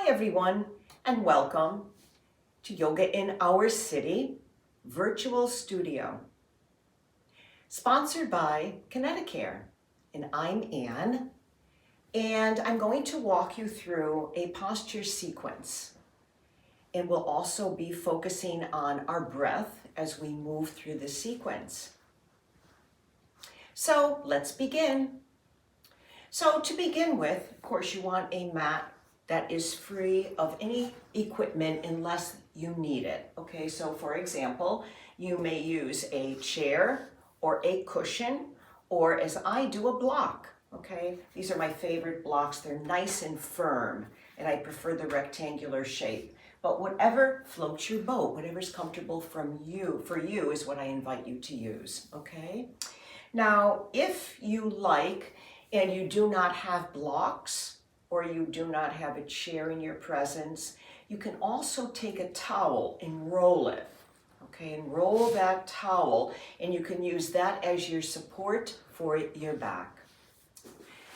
Hi everyone, and welcome to Yoga in Our City Virtual Studio, sponsored by Kineticare. And I'm Ann, and I'm going to walk you through a posture sequence. And we'll also be focusing on our breath as we move through the sequence. So let's begin. So to begin with, of course, you want a mat that is free of any equipment unless you need it. Okay, so for example, you may use a chair or a cushion, or as I do, a block. Okay, these are my favorite blocks. They're nice and firm, and I prefer the rectangular shape. But whatever floats your boat, whatever's comfortable for you is what I invite you to use. Okay, now if you like and you do not have blocks, or you do not have a chair in your presence, you can also take a towel and roll it. Okay, and roll that towel, and you can use that as your support for your back.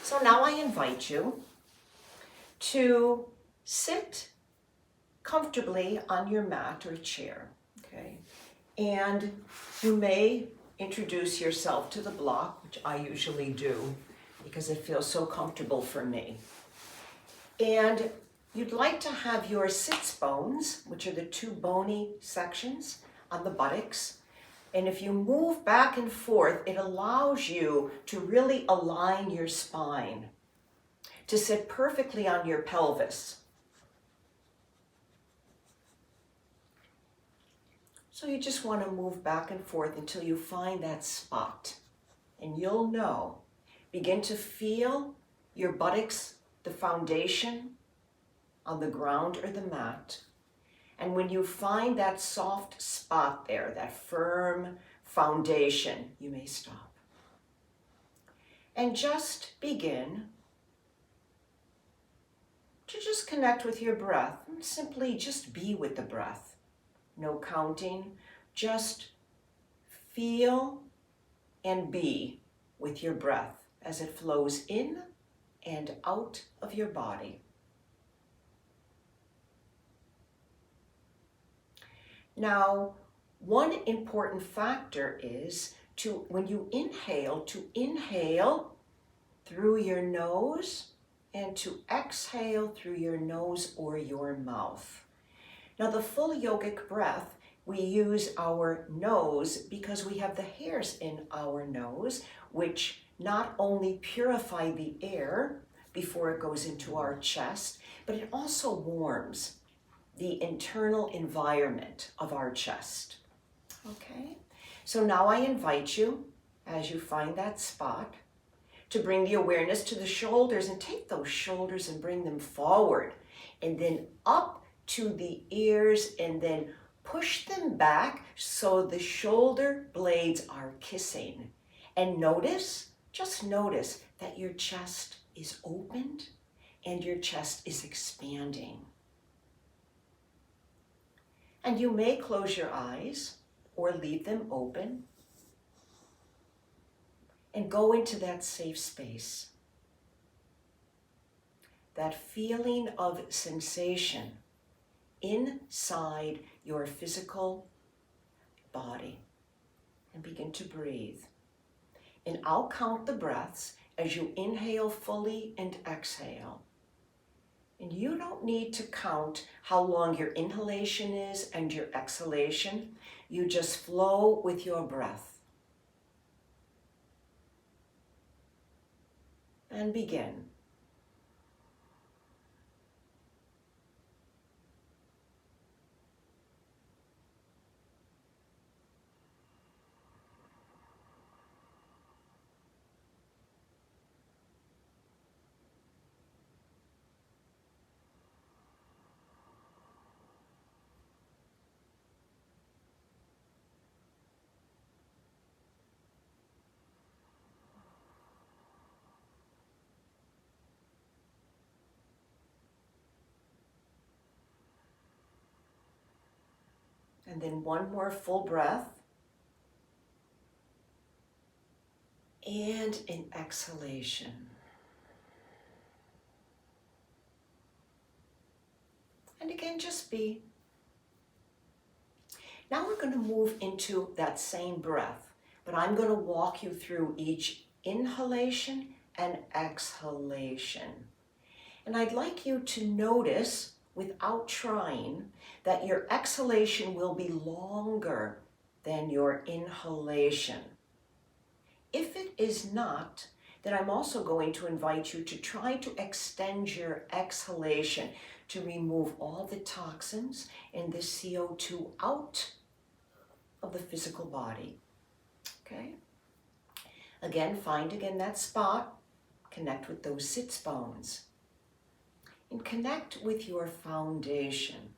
So now I invite you to sit comfortably on your mat or chair, okay? And you may introduce yourself to the block, which I usually do because it feels so comfortable for me. And you'd like to have your sits bones, which are the two bony sections on the buttocks. And if you move back and forth, it allows you to really align your spine, to sit perfectly on your pelvis. So you just want to move back and forth until you find that spot. And you'll know. Begin to feel your buttocks, the foundation on the ground or the mat. And when you find that soft spot there, that firm foundation, you may stop. And just begin to just connect with your breath. And simply just be with the breath. No counting, just feel and be with your breath as it flows in and out of your body. Now, one important factor is when you inhale, to inhale through your nose and to exhale through your nose or your mouth. Now, the full yogic breath, we use our nose because we have the hairs in our nose, which not only purify the air before it goes into our chest, but it also warms the internal environment of our chest. Okay, so now I invite you, as you find that spot, to bring the awareness to the shoulders and take those shoulders and bring them forward and then up to the ears and then push them back so the shoulder blades are kissing. And notice, just notice that your chest is opened and your chest is expanding. And you may close your eyes or leave them open and go into that safe space. That feeling of sensation inside your physical body, and begin to breathe. And I'll count the breaths as you inhale fully and exhale. And you don't need to count how long your inhalation is and your exhalation. You just flow with your breath. And begin. And then one more full breath. And an exhalation. And again, just be. Now we're going to move into that same breath, but I'm going to walk you through each inhalation and exhalation. And I'd like you to notice, without trying, that your exhalation will be longer than your inhalation. If it is not, then I'm also going to invite you to try to extend your exhalation to remove all the toxins and the CO2 out of the physical body. Okay? Again, find that spot, connect with those sits bones, and connect with your foundation,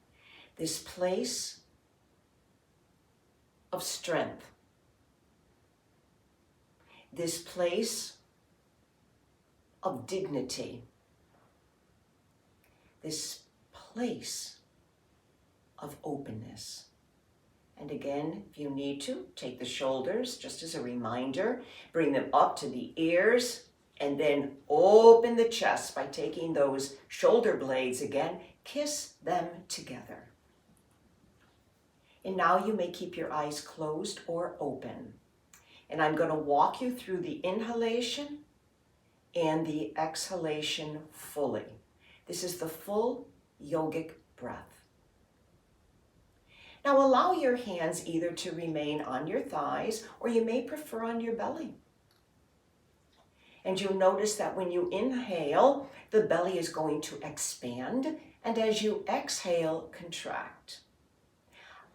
this place of strength, this place of dignity, this place of openness. And again, if you need to, take the shoulders, just as a reminder, bring them up to the ears, and then open the chest by taking those shoulder blades again, kiss them together. And now you may keep your eyes closed or open. And I'm going to walk you through the inhalation and the exhalation fully. This is the full yogic breath. Now allow your hands either to remain on your thighs or you may prefer on your belly. And you'll notice that when you inhale, the belly is going to expand, and as you exhale, contract.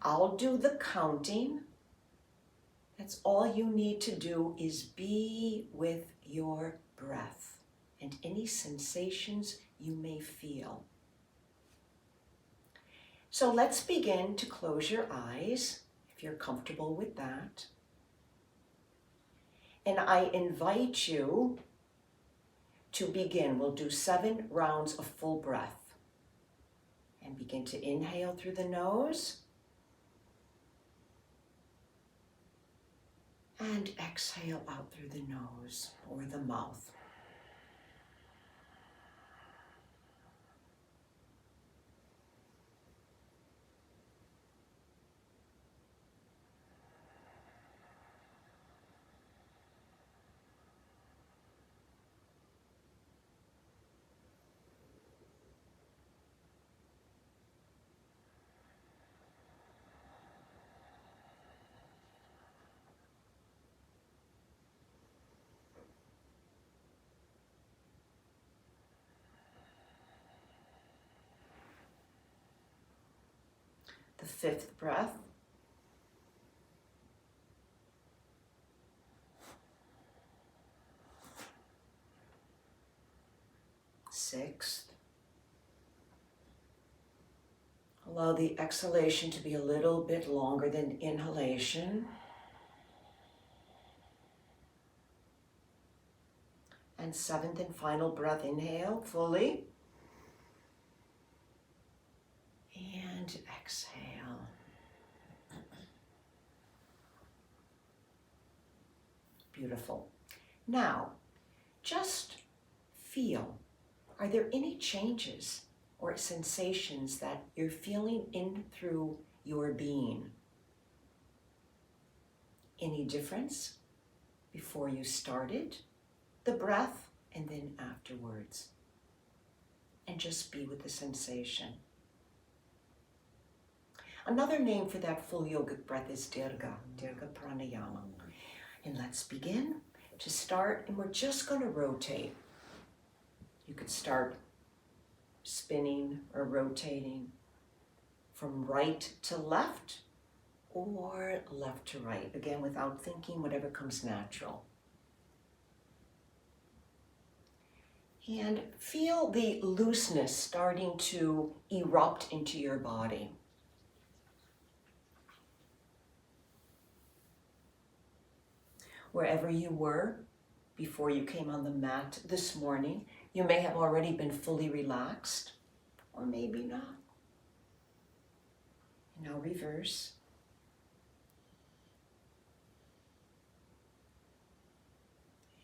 I'll do the counting. That's all you need to do is be with your breath and any sensations you may feel. So let's begin to close your eyes, if you're comfortable with that. And I invite you to begin. We'll do 7 rounds of full breath. And begin to inhale through the nose. And exhale out through the nose or the mouth. The 5th breath. 6th. Allow the exhalation to be a little bit longer than inhalation. And 7th and final breath, inhale fully. And exhale. Beautiful. Now, just feel, are there any changes or sensations that you're feeling in through your being? Any difference before you started the breath and then afterwards? And just be with the sensation. Another name for that full yogic breath is Dirga Pranayama. And let's begin to start, and we're just going to rotate. You could start spinning or rotating from right to left or left to right. Again, without thinking, whatever comes natural. And feel the looseness starting to erupt into your body. Wherever you were before you came on the mat this morning, you may have already been fully relaxed, or maybe not. And now reverse.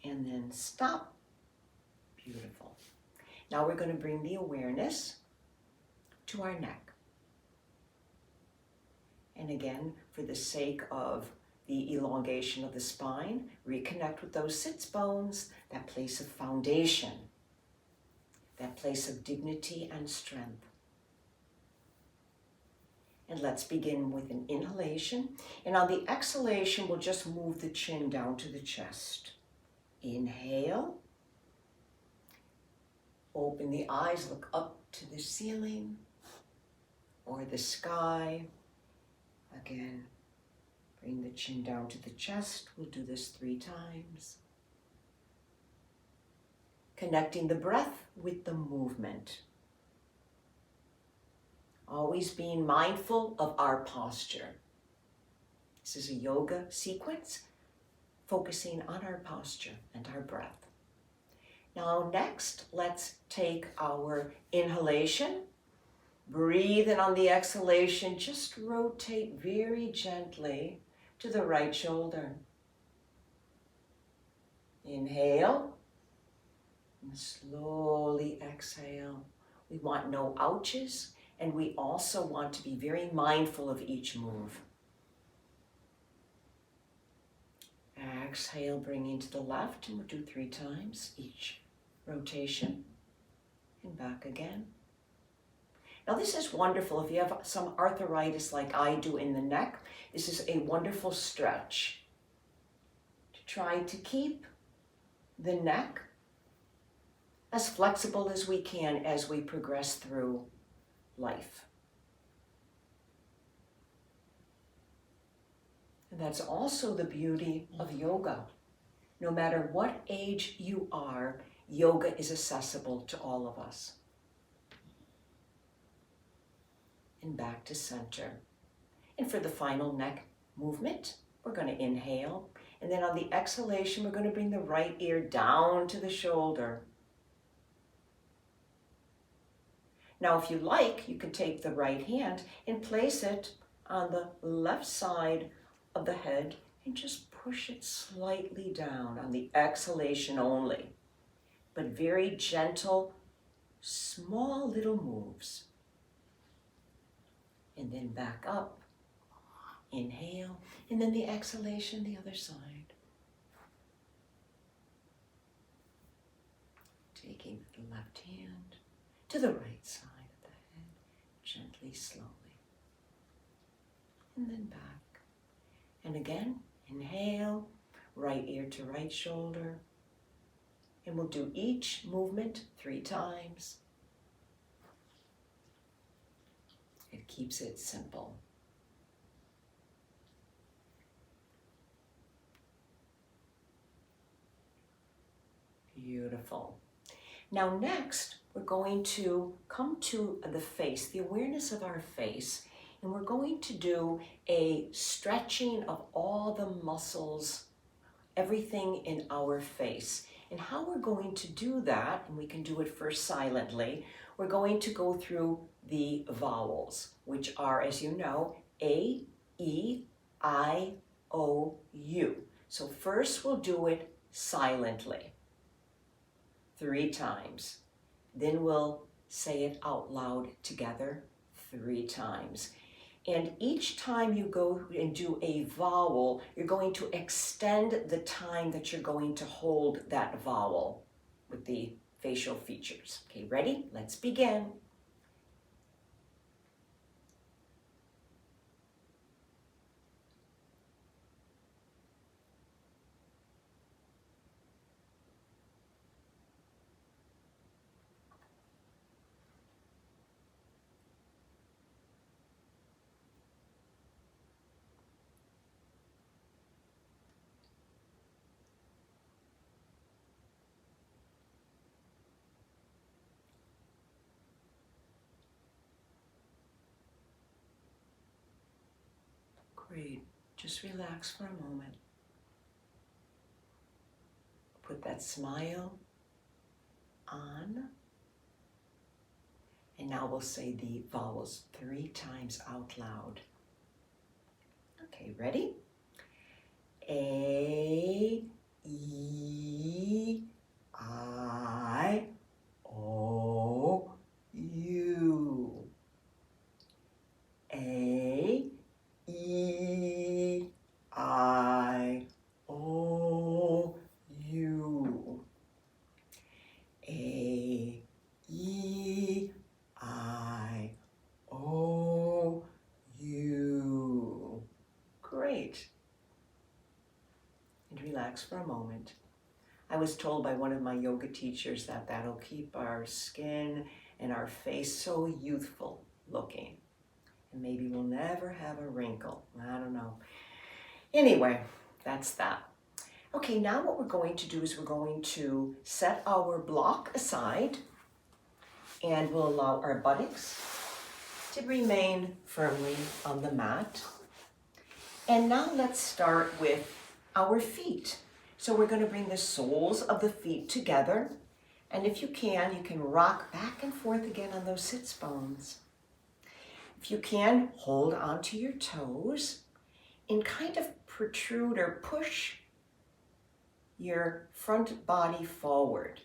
And then stop. Beautiful. Now we're going to bring the awareness to our neck. And again, for the sake of the elongation of the spine, reconnect with those sits bones, that place of foundation, that place of dignity and strength. And let's begin with an inhalation. And on the exhalation, we'll just move the chin down to the chest. Inhale. Open the eyes, look up to the ceiling or the sky. Again, bring the chin down to the chest. We'll do this 3 times. Connecting the breath with the movement. Always being mindful of our posture. This is a yoga sequence, focusing on our posture and our breath. Now next, let's take our inhalation. Breathe in on the exhalation. Just rotate very gently to the right shoulder. Inhale. And slowly exhale. We want no ouches, and we also want to be very mindful of each move. Exhale, bringing to the left, and we'll do 3 times each rotation. And back again. Now this is wonderful. If you have some arthritis like I do in the neck, this is a wonderful stretch to try to keep the neck as flexible as we can as we progress through life. And that's also the beauty of yoga. No matter what age you are, yoga is accessible to all of us. And back to center. And for the final neck movement, we're going to inhale. And then on the exhalation, we're going to bring the right ear down to the shoulder. Now, if you like, you can take the right hand and place it on the left side of the head and just push it slightly down on the exhalation only. But very gentle, small little moves. And then back up, inhale, and then the exhalation the other side. Taking the left hand to the right side of the head, gently, slowly. And then back. And again, inhale, right ear to right shoulder. And we'll do each movement 3 times. It keeps it simple. Beautiful. Now next, we're going to come to the face, the awareness of our face, and we're going to do a stretching of all the muscles, everything in our face. And how we're going to do that, and we can do it first silently, we're going to go through the vowels, which are, as you know, A, E, I, O, U. So first we'll do it silently 3 times. Then we'll say it out loud together 3 times. And each time you go and do a vowel, you're going to extend the time that you're going to hold that vowel with the facial features. Okay, ready? Let's begin. Great. Just relax for a moment. Put that smile on. And now we'll say the vowels 3 times out loud. Okay, ready? A, E, I, O, U. relax for a moment. I was told by one of my yoga teachers that that'll keep our skin and our face so youthful looking. And maybe we'll never have a wrinkle. I don't know. Anyway, that's that. Okay, now what we're going to do is we're going to set our block aside and we'll allow our buttocks to remain firmly on the mat. And now let's start with our feet. So we're going to bring the soles of the feet together. And if you can rock back and forth again on those sits bones. If you can, hold onto your toes and kind of protrude or push your front body forward.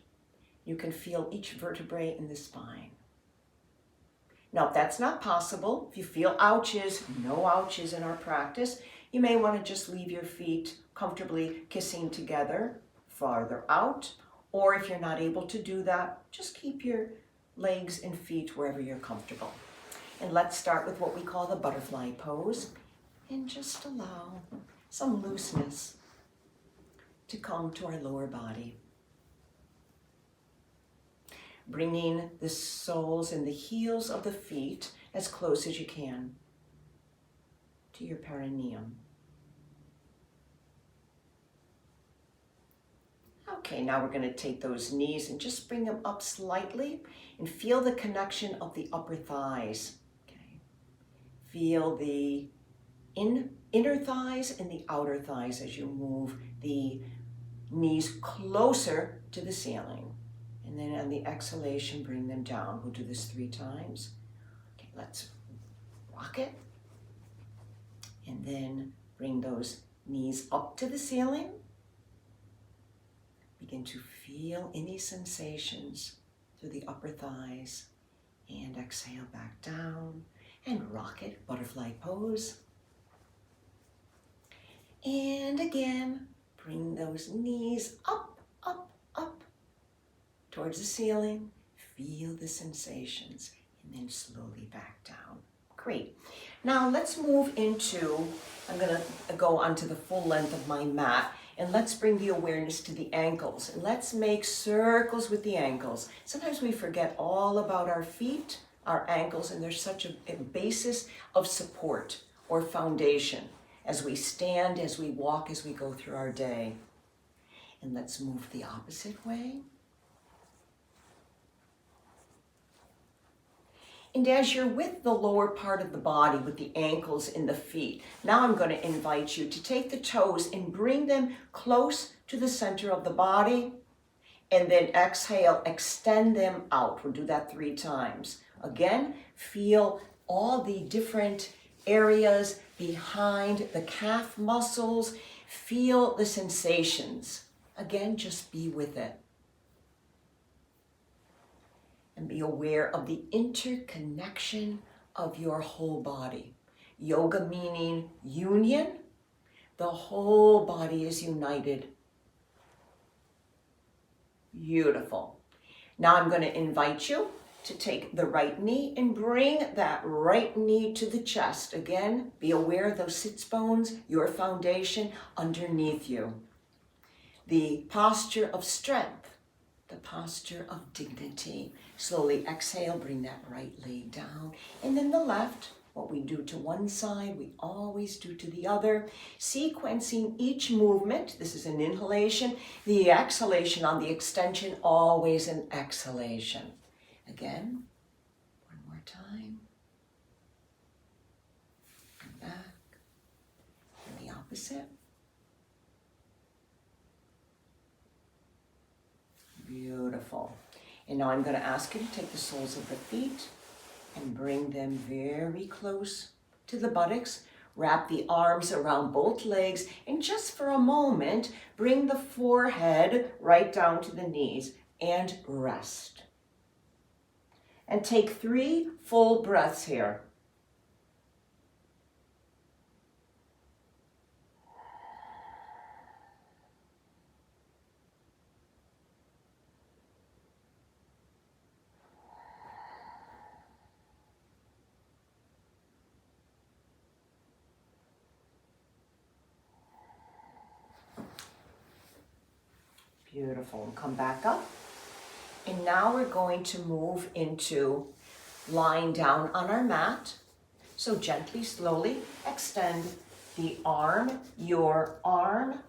You can feel each vertebrae in the spine. Now, if that's not possible, if you feel ouches, no ouches in our practice, you may want to just leave your feet comfortably kissing together farther out. Or if you're not able to do that, just keep your legs and feet wherever you're comfortable. And let's start with what we call the butterfly pose. And just allow some looseness to come to our lower body. Bringing the soles and the heels of the feet as close as you can to your perineum. Okay, now we're going to take those knees and just bring them up slightly and feel the connection of the upper thighs. Okay. Feel the inner thighs and the outer thighs as you move the knees closer to the ceiling. And then on the exhalation, bring them down. We'll do this 3 times. Okay, let's rock it. And then bring those knees up to the ceiling. Begin to feel any sensations through the upper thighs. And exhale back down. And rock it, butterfly pose. And again, bring those knees up, up, up towards the ceiling. Feel the sensations and then slowly back down. Great. Now let's move into, I'm going to go onto the full length of my mat and let's bring the awareness to the ankles and let's make circles with the ankles. Sometimes we forget all about our feet, our ankles, and there's such a basis of support or foundation as we stand, as we walk, as we go through our day. And let's move the opposite way. And as you're with the lower part of the body, with the ankles and the feet, now I'm going to invite you to take the toes and bring them close to the center of the body. And then exhale, extend them out. We'll do that 3 times. Again, feel all the different areas behind the calf muscles. Feel the sensations. Again, just be with it. And be aware of the interconnection of your whole body. Yoga meaning union. The whole body is united. Beautiful. Now I'm going to invite you to take the right knee and bring that right knee to the chest. Again, be aware of those sits bones, your foundation underneath you. The posture of strength. The posture of dignity. Slowly exhale, bring that right leg down. And then the left, what we do to one side, we always do to the other. Sequencing each movement. This is an inhalation. The exhalation on the extension, always an exhalation. Again, one more time. And back. And the opposite. Beautiful. And now I'm going to ask you to take the soles of the feet and bring them very close to the buttocks. Wrap the arms around both legs and just for a moment, bring the forehead right down to the knees and rest. And take 3 full breaths here. Beautiful. And come back up. And now we're going to move into lying down on our mat. So gently, slowly extend the arm. Your arm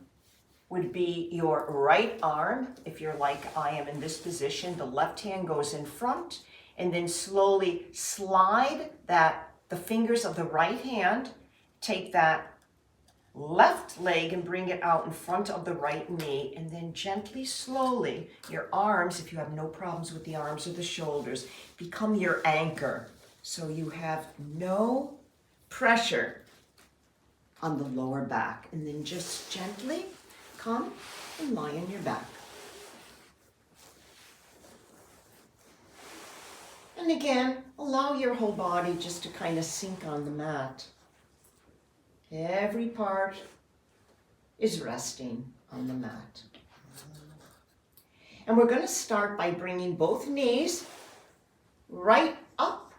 would be your right arm. If you're like I am in this position, the left hand goes in front, and then slowly slide the fingers of the right hand, take that left leg and bring it out in front of the right knee, and then gently, slowly, your arms, if you have no problems with the arms or the shoulders, become your anchor. So you have no pressure on the lower back. And then just gently come and lie on your back. And again, allow your whole body just to kind of sink on the mat. Every part is resting on the mat. And we're going to start by bringing both knees right up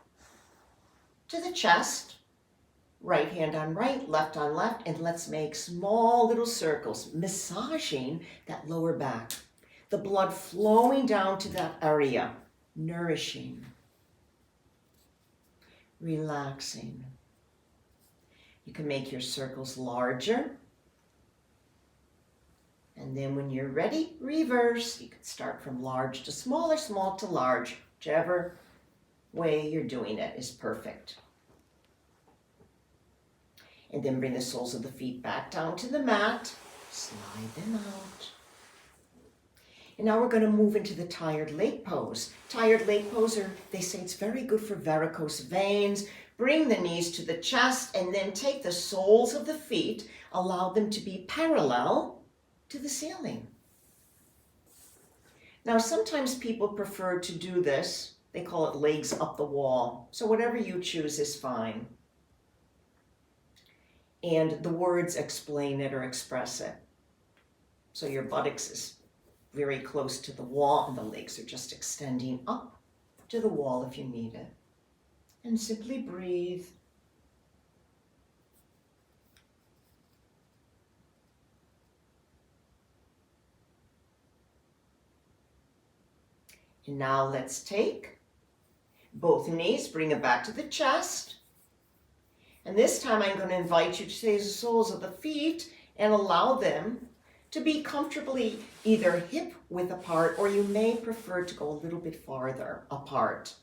to the chest. Right hand on right, left on left, and let's make small little circles, massaging that lower back. The blood flowing down to that area, nourishing, relaxing. You can make your circles larger. And then when you're ready, reverse. You can start from large to small or small to large. Whichever way you're doing it is perfect. And then bring the soles of the feet back down to the mat. Slide them out. And now we're going to move into the tired leg pose. Tired leg pose, they say it's very good for varicose veins. Bring the knees to the chest and then take the soles of the feet, allow them to be parallel to the ceiling. Now, sometimes people prefer to do this. They call it legs up the wall. So whatever you choose is fine. And the words explain it or express it. So your buttocks is very close to the wall and the legs are just extending up to the wall if you need it. And simply breathe. And now let's take both knees, bring it back to the chest. And this time I'm going to invite you to take the soles of the feet and allow them to be comfortably either hip width apart, or you may prefer to go a little bit farther apart.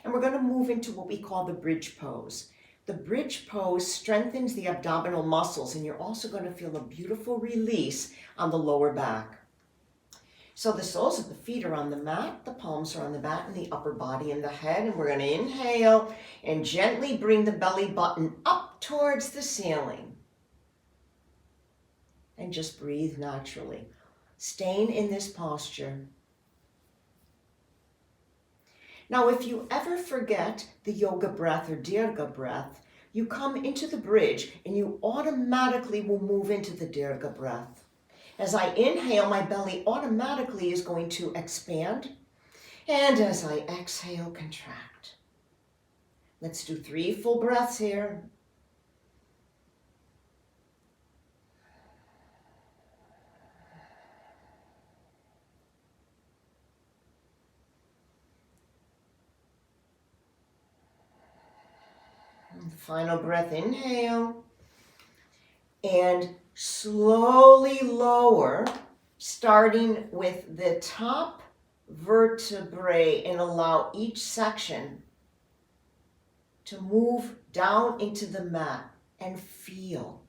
And we're going to move into what we call the bridge pose. The bridge pose strengthens the abdominal muscles, and you're also going to feel a beautiful release on the lower back. So the soles of the feet are on the mat, the palms are on the mat, and the upper body and the head. And we're going to inhale and gently bring the belly button up towards the ceiling. And just breathe naturally, staying in this posture. Now, if you ever forget the yoga breath or dirga breath, you come into the bridge and you automatically will move into the dirga breath. As I inhale, my belly automatically is going to expand. And as I exhale, contract. Let's do 3 full breaths here. Final breath, inhale, and slowly lower, starting with the top vertebrae, and allow each section to move down into the mat and feel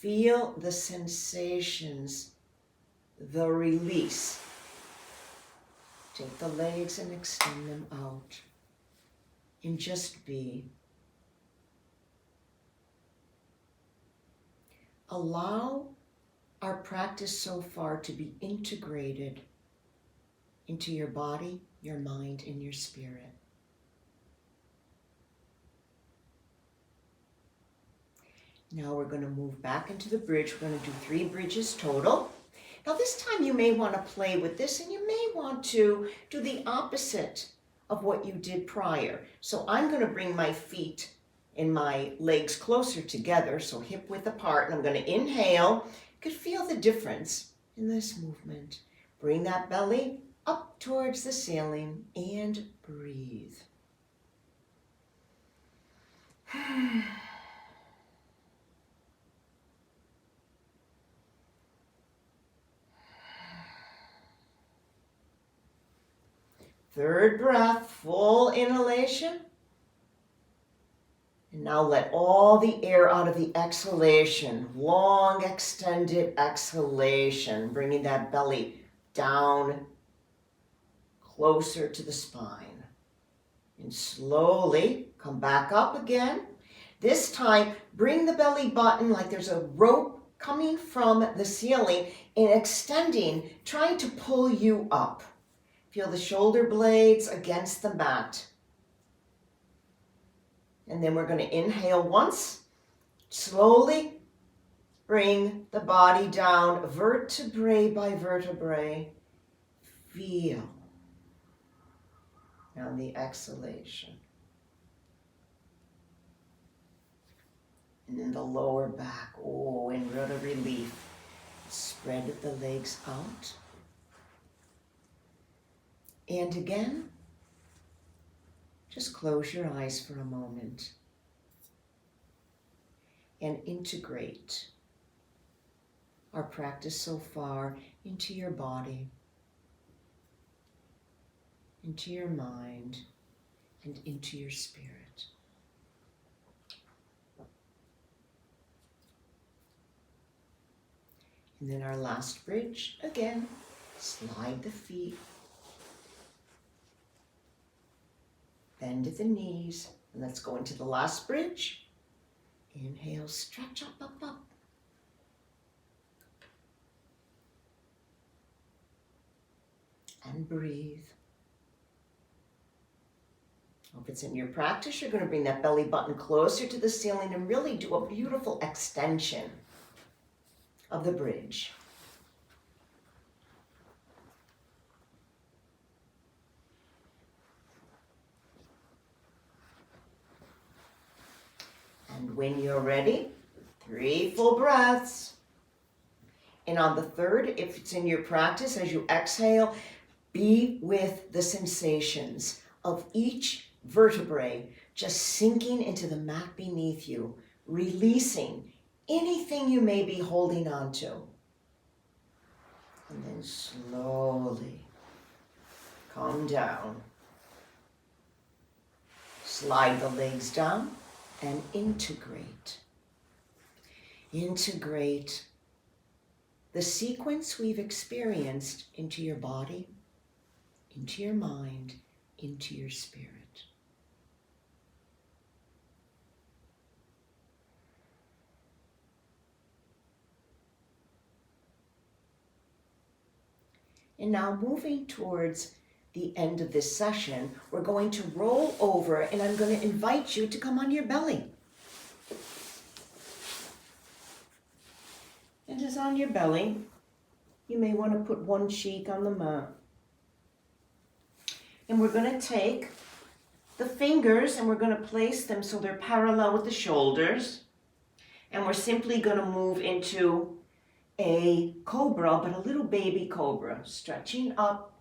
the sensations, the release. Take the legs and extend them out, and just be. Allow our practice so far to be integrated into your body, your mind, and your spirit. Now we're going to move back into the bridge. We're going to do 3 bridges total. Now this time you may want to play with this, and you may want to do the opposite of what you did prior. So I'm going to bring my feet and my legs closer together, so hip width apart, and I'm going to inhale. You can feel the difference in this movement. Bring that belly up towards the ceiling and breathe. Third breath, full inhalation. And now let all the air out of the exhalation. Long, extended exhalation, bringing that belly down closer to the spine. And slowly come back up again. This time, bring the belly button like there's a rope coming from the ceiling and extending, trying to pull you up. Feel the shoulder blades against the mat. And then we're going to inhale once. Slowly bring the body down vertebrae by vertebrae. Feel on the exhalation. And then the lower back. Oh, in rudder relief. Spread the legs out. And again, just close your eyes for a moment and integrate our practice so far into your body, into your mind, and into your spirit. And then our last bridge, again, slide the feet. Bend at the knees, and let's go into the last bridge. Inhale, stretch up, up, up. And breathe. If it's in your practice, you're going to bring that belly button closer to the ceiling and really do a beautiful extension of the bridge. And when you're ready, 3 full breaths. And on the third, if it's in your practice, as you exhale, be with the sensations of each vertebrae just sinking into the mat beneath you, releasing anything you may be holding on to. And then slowly come down. Slide the legs down. And integrate. Integrate the sequence we've experienced into your body, into your mind, into your spirit. And now moving towards the end of this session, we're going to roll over and I'm going to invite you to come on your belly. And just on your belly, you may want to put one cheek on the mat. And we're going to take the fingers and we're going to place them so they're parallel with the shoulders. And we're simply going to move into a cobra, but a little baby cobra, stretching up.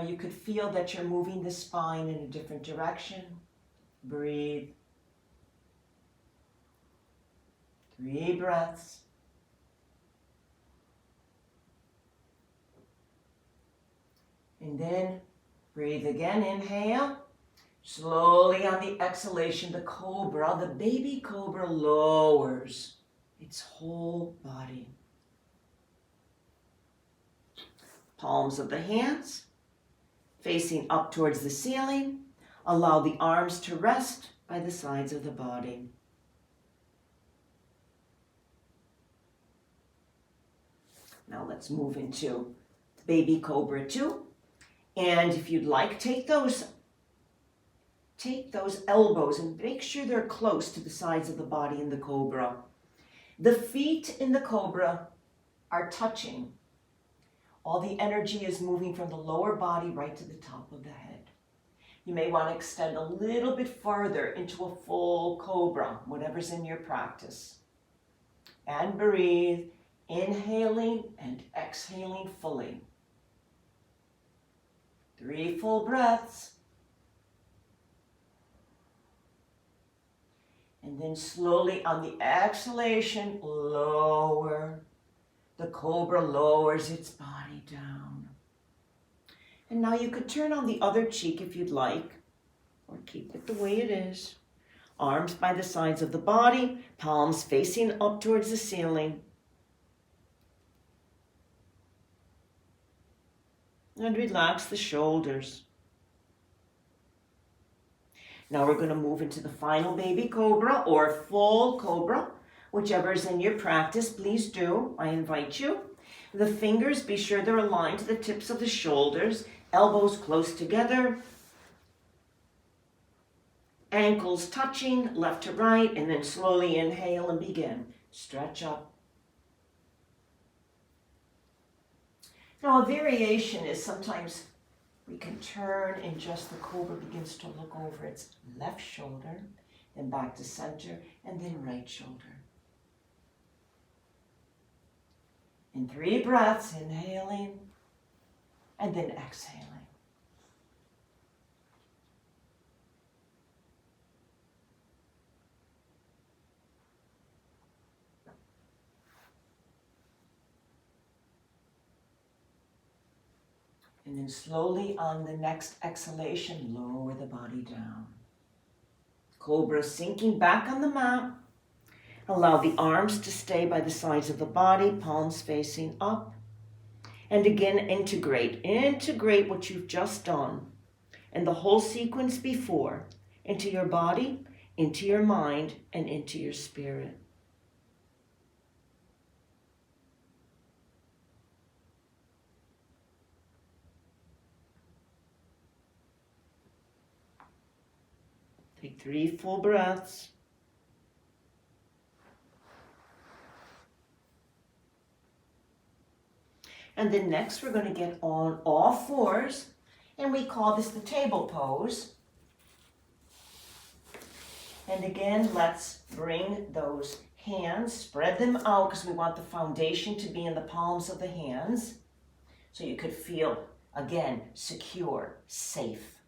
You could feel that you're moving the spine in a different direction. Breathe. 3 breaths. And then breathe again, inhale. Slowly on the exhalation, the cobra, the baby cobra lowers its whole body. Palms of the hands facing up towards the ceiling. Allow the arms to rest by the sides of the body. Now let's move into baby cobra 2. And if you'd like, take those elbows and make sure they're close to the sides of the body in the cobra. The feet in the cobra are touching. All the energy is moving from the lower body right to the top of the head. You may want to extend a little bit further into a full cobra, whatever's in your practice. And breathe. Inhaling and exhaling fully. 3 full breaths. And then slowly on the exhalation, lower. The cobra lowers its body down. And now you could turn on the other cheek if you'd like, or keep it the way it is. Arms by the sides of the body, palms facing up towards the ceiling. And relax the shoulders. Now we're going to move into the final baby cobra or full cobra, whichever is in your practice, please do. I invite you. The fingers, be sure they're aligned to the tips of the shoulders, elbows close together, ankles touching left to right, and then slowly inhale and begin. Stretch up. Now a variation is sometimes we can turn and just the cobra begins to look over its left shoulder, then back to center, and then right shoulder. In 3 breaths, inhaling, and then exhaling. And then slowly on the next exhalation, lower the body down. Cobra sinking back on the mat. Allow the arms to stay by the sides of the body, palms facing up. And again, integrate. Integrate what you've just done and the whole sequence before into your body, into your mind, and into your spirit. Take 3 full breaths. And then next we're going to get on all fours, and we call this the table pose. And again, let's bring those hands, spread them out because we want the foundation to be in the palms of the hands. So you could feel, again, secure, safe.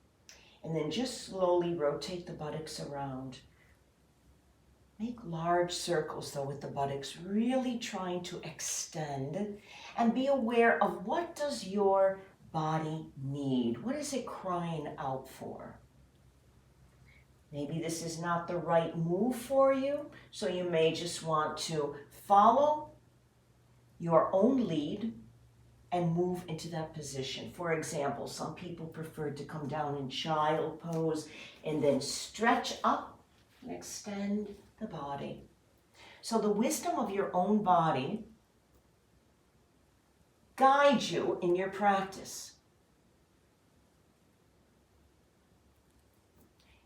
And then just slowly rotate the buttocks around. Make large circles though with the buttocks, really trying to extend and be aware of what does your body need? What is it crying out for? Maybe this is not the right move for you, so you may just want to follow your own lead and move into that position. For example, some people prefer to come down in child pose and then stretch up and extend the body. So the wisdom of your own body guides you in your practice.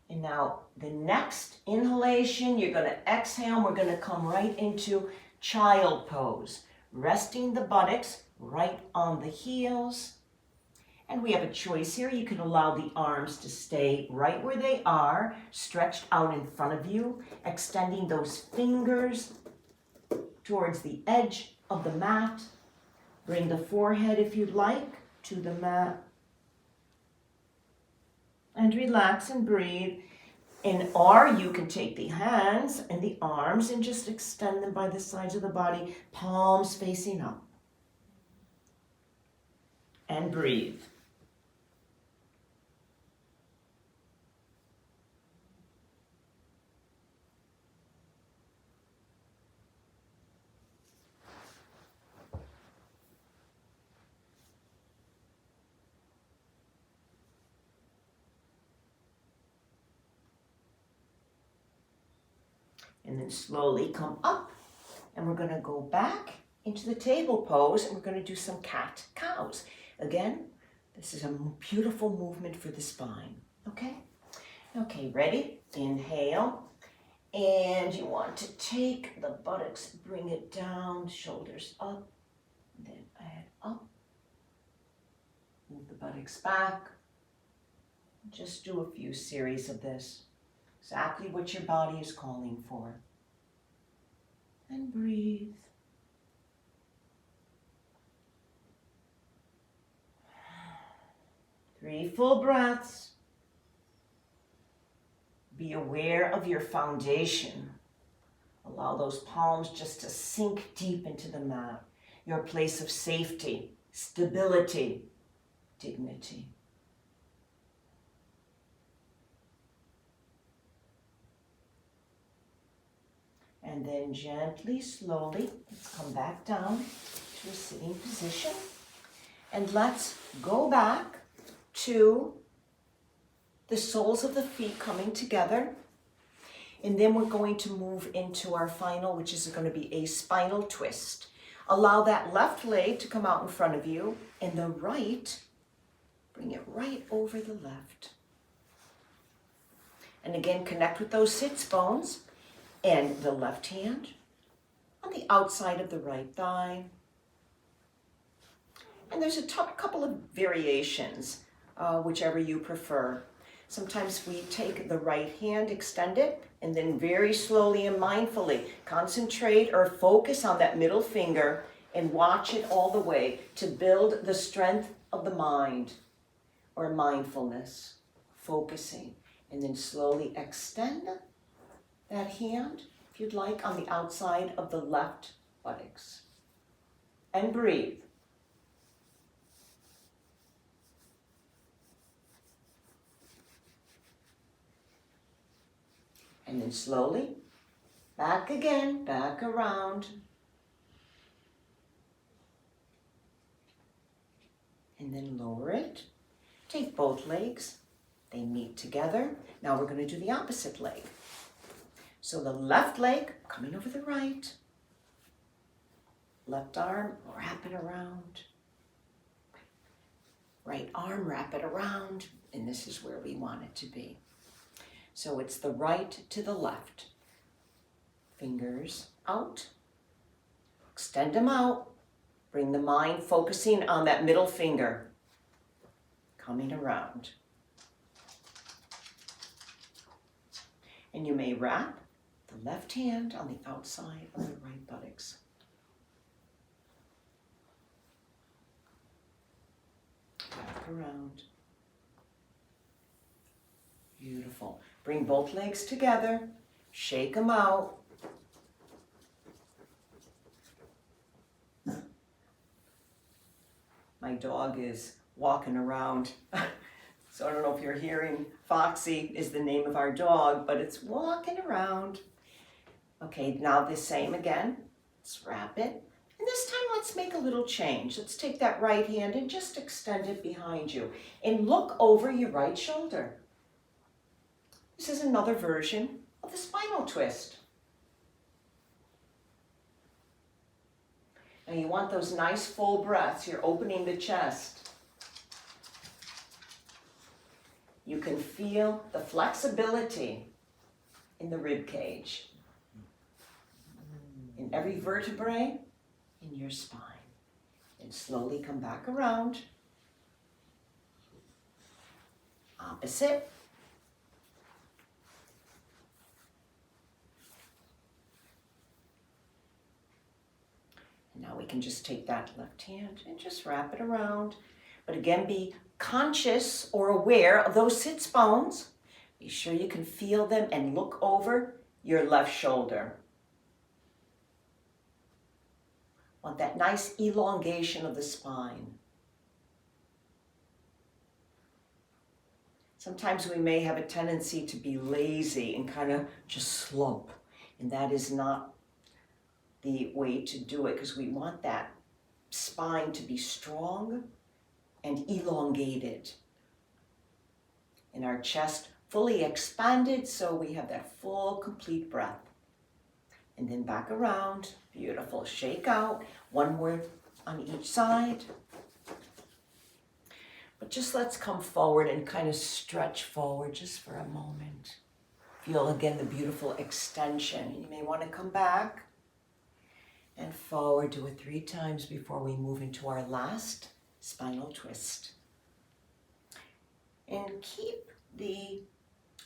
And now the next inhalation, you're going to exhale, and we're going to come right into child pose. Resting the buttocks right on the heels. And we have a choice here. You can allow the arms to stay right where they are, stretched out in front of you, extending those fingers towards the edge of the mat. Bring the forehead, if you'd like, to the mat. And relax and breathe. Or you can take the hands and the arms and just extend them by the sides of the body, palms facing up. And breathe. And then slowly come up, and we're going to go back into the table pose, and we're going to do some cat-cows. Again, this is a beautiful movement for the spine, okay? Okay, ready? Inhale, and you want to take the buttocks, bring it down, shoulders up, then head up. Move the buttocks back. Just do a few series of this. Exactly what your body is calling for. And breathe. 3 full breaths. Be aware of your foundation. Allow those palms just to sink deep into the mat. Your place of safety, stability, dignity. And then gently, slowly, let's come back down to a sitting position. And let's go back to the soles of the feet coming together. And then we're going to move into our final, which is going to be a spinal twist. Allow that left leg to come out in front of you, and the right, bring it right over the left. And again, connect with those sits bones, and the left hand on the outside of the right thigh. And there's a couple of variations, whichever you prefer. Sometimes we take the right hand, extend it, and then very slowly and mindfully concentrate or focus on that middle finger and watch it all the way to build the strength of the mind or mindfulness, focusing. And then slowly extend that hand, if you'd like, on the outside of the left buttocks. And breathe. And then slowly, back again, back around. And then lower it. Take both legs, they meet together. Now we're going to do the opposite leg. So the left leg coming over the right. Left arm, wrap it around. Right arm, wrap it around. And this is where we want it to be. So it's the right to the left. Fingers out. Extend them out. Bring the mind focusing on that middle finger. Coming around. And you may wrap the left hand on the outside of the right buttocks. Back around. Beautiful. Bring both legs together. Shake them out. My dog is walking around. So I don't know if you're hearing. Foxy is the name of our dog, but it's walking around. Okay, now the same again. Let's wrap it. And this time let's make a little change. Let's take that right hand and just extend it behind you. And look over your right shoulder. This is another version of the spinal twist. Now you want those nice full breaths. You're opening the chest. You can feel the flexibility in the rib cage, in every vertebrae in your spine. And slowly come back around. Opposite. Now we can just take that left hand and just wrap it around. But again, be conscious or aware of those sits bones. Be sure you can feel them and look over your left shoulder. Want that nice elongation of the spine. Sometimes we may have a tendency to be lazy and kind of just slump. And that is not the way to do it, because we want that spine to be strong and elongated. And our chest fully expanded, so we have that full, complete breath. And then back around. Beautiful. Shake out. One more on each side. But just let's come forward and kind of stretch forward just for a moment. Feel again the beautiful extension. You may want to come back and forward. Do it 3 times before we move into our last spinal twist. And keep the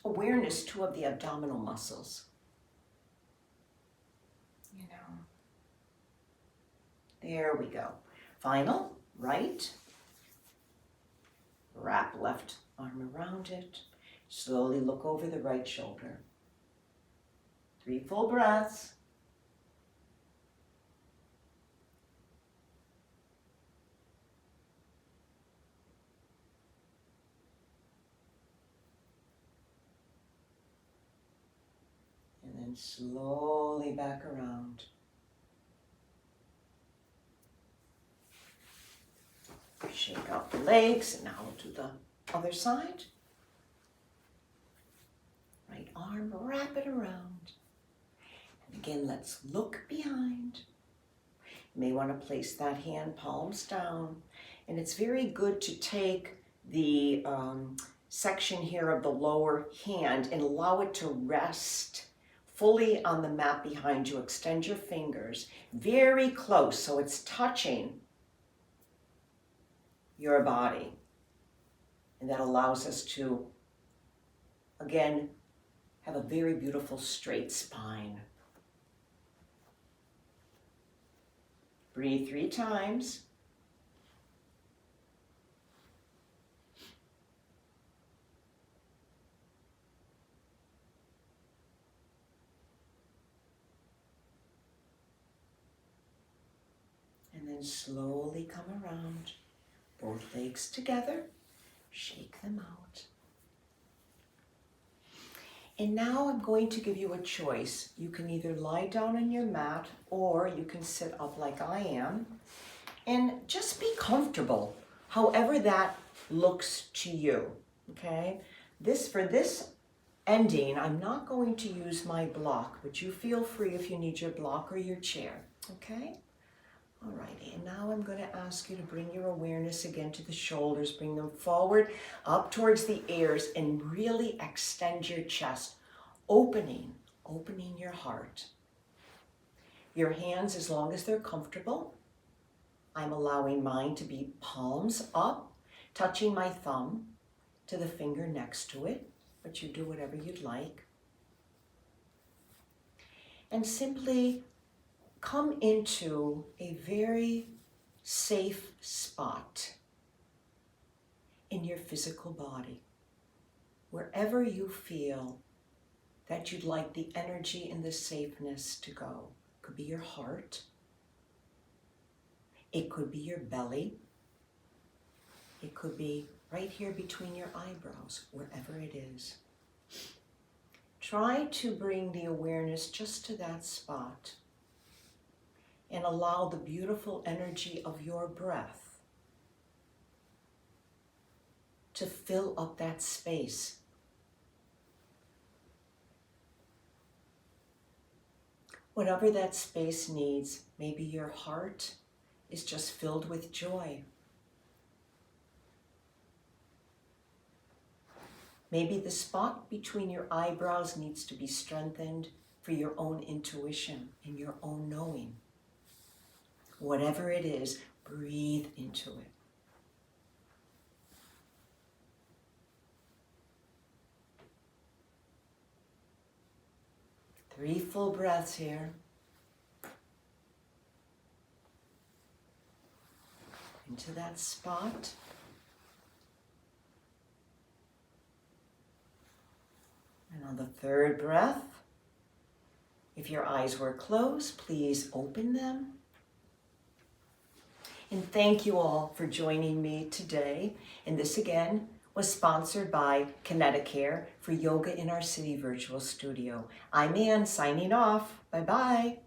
awareness too of the abdominal muscles. You know. There we go. Final, right. Wrap left arm around it. Slowly look over the right shoulder. 3 full breaths. And then slowly back around. Shake out the legs, and now we'll do the other side. Right arm, wrap it around. And again, let's look behind. You may want to place that hand palms down. And it's very good to take the section here of the lower hand and allow it to rest fully on the mat behind you. Extend your fingers very close so it's touching your body. And that allows us to, again, have a very beautiful straight spine. Breathe 3 times. And then slowly come around. Both legs together. Shake them out. And now I'm going to give you a choice. You can either lie down on your mat or you can sit up like I am and just be comfortable, however that looks to you, okay? For this ending, I'm not going to use my block, but you feel free if you need your block or your chair, okay? Alrighty, and now I'm going to ask you to bring your awareness again to the shoulders, bring them forward, up towards the ears, and really extend your chest, opening your heart. Your hands, as long as they're comfortable, I'm allowing mine to be palms up, touching my thumb to the finger next to it, but you do whatever you'd like. And simply come into a very safe spot in your physical body, wherever you feel that you'd like the energy and the safeness to go. It could be your heart, it could be your belly, it could be right here between your eyebrows, wherever it is. Try to bring the awareness just to that spot. And allow the beautiful energy of your breath to fill up that space. Whatever that space needs, maybe your heart is just filled with joy. Maybe the spot between your eyebrows needs to be strengthened for your own intuition and your own knowing. Whatever it is, breathe into it. Three full breaths here. Into that spot. And on the third breath, if your eyes were closed, please open them. And thank you all for joining me today. And this again was sponsored by Kineticare for Yoga in Our City Virtual Studio. I'm Ann, signing off. Bye-bye.